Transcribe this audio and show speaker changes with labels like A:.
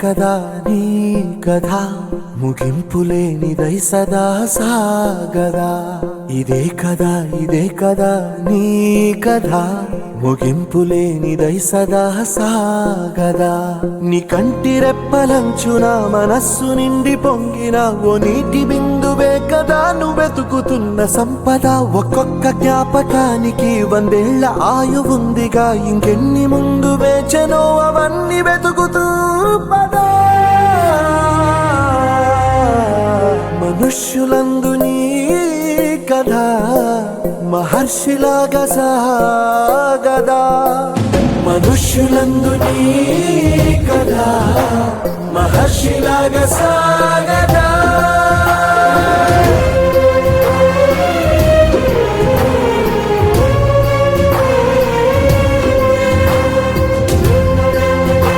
A: కదా నీ కథ ముగింపులేనిదై సదా సాగదా. ఇదే కదా నీ కథ ముగింపులేనిదై సదా సాగదా. నీ కంటి రెప్పలంచున మనస్సు నిండి పొంగిన ఓ నీటి బిందువే కదా నువ్వెతుకుతున్న సంపద. ఒక్కొక్క జ్ఞాపకానికి 100 ఏళ్ల ఆయువుందిగా, ఇంకెన్ని ముందు వేచనో అవన్నీ వెతుకుతూ పదా. మనుష్యులందు నీ కథ మహర్షిలాగా సాగదా. మనుష్యులందు నీ